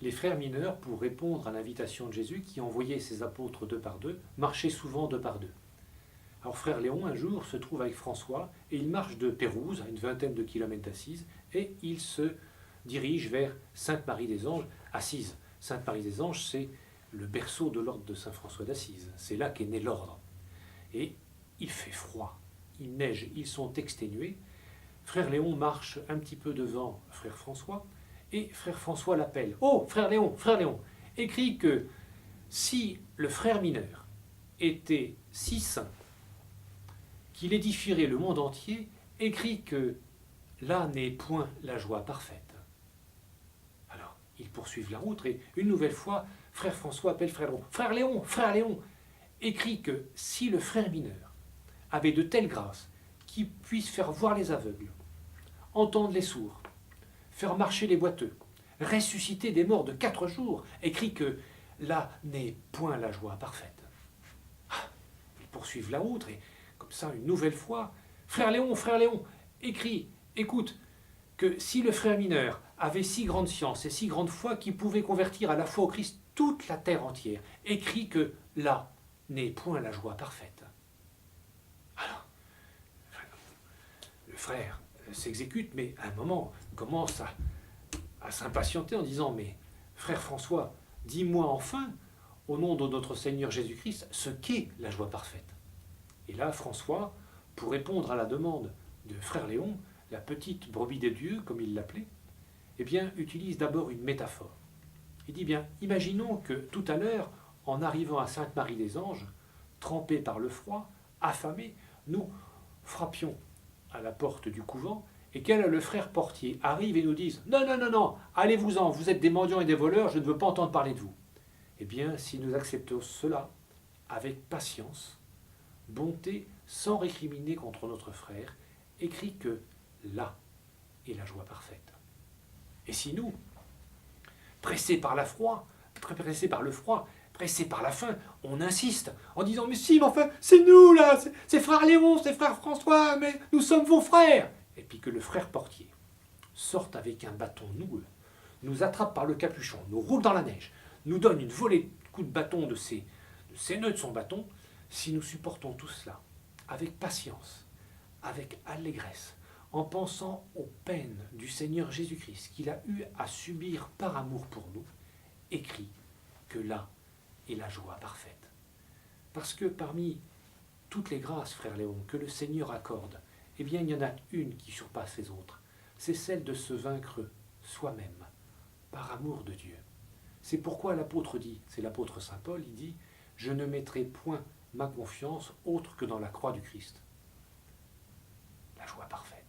les frères mineurs, pour répondre à l'invitation de Jésus qui envoyait ses apôtres deux par deux, marchaient souvent deux par deux. Alors frère Léon, un jour, se trouve avec François et il marche de Pérouse, à une vingtaine de kilomètres d'Assise, et il se dirige vers Sainte-Marie-des-Anges, Assise. Sainte-Marie-des-Anges, c'est le berceau de l'ordre de Saint-François d'Assise. C'est là qu'est né l'ordre. Et il fait froid, il neige, ils sont exténués. Frère Léon marche un petit peu devant frère François, et frère François l'appelle. Oh, frère Léon, écrit que si le frère mineur était si saint qu'il édifierait le monde entier, écrit que là n'est point la joie parfaite. Alors, ils poursuivent la route, et une nouvelle fois, frère François appelle frère Léon. Frère Léon, écrit que si le frère mineur avait de telles grâces qu'il puisse faire voir les aveugles, entendre les sourds, faire marcher les boiteux, ressusciter des morts de 4 jours, écrit que là n'est point la joie parfaite. Ah, ils poursuivent la route, et comme ça, une nouvelle fois, frère Léon, écrit, écoute, que si le frère mineur avait si grande science et si grande foi qu'il pouvait convertir à la foi au Christ toute la terre entière, écrit que là n'est point la joie parfaite. Alors, le frère s'exécute, mais à un moment commence à s'impatienter en disant, mais frère François, dis-moi enfin, au nom de notre Seigneur Jésus-Christ, ce qu'est la joie parfaite. Et là, François, pour répondre à la demande de frère Léon, la petite brebis de Dieu, comme il l'appelait, eh bien, utilise d'abord une métaphore. Il dit bien, imaginons que tout à l'heure, en arrivant à Sainte-Marie-des-Anges, trempés par le froid, affamés, nous frappions à la porte du couvent, et qu'elle, le frère portier, arrive et nous dise « Non, allez-vous-en, vous êtes des mendiants et des voleurs, je ne veux pas entendre parler de vous. » Eh bien, si nous acceptons cela avec patience, bonté, sans récriminer contre notre frère, écrit que là est la joie parfaite. Et si nous, pressés par le froid, pressés par la faim, on insiste en disant « Mais si, mais enfin, c'est nous là, c'est frère Léon, c'est frère François, mais nous sommes vos frères !» Et puis que le frère portier sorte avec un bâton noueux, nous attrape par le capuchon, nous roule dans la neige, nous donne une volée de coups de bâton de ses nœuds de son bâton. Si nous supportons tout cela avec patience, avec allégresse, en pensant aux peines du Seigneur Jésus-Christ qu'il a eu à subir par amour pour nous, écrit que là est la joie parfaite. Parce que parmi toutes les grâces, frère Léon, que le Seigneur accorde, eh bien il y en a une qui surpasse les autres. C'est celle de se vaincre soi-même, par amour de Dieu. C'est pourquoi l'apôtre dit, c'est l'apôtre Saint Paul, il dit « Je ne mettrai point ma confiance autre que dans la croix du Christ. » La joie parfaite.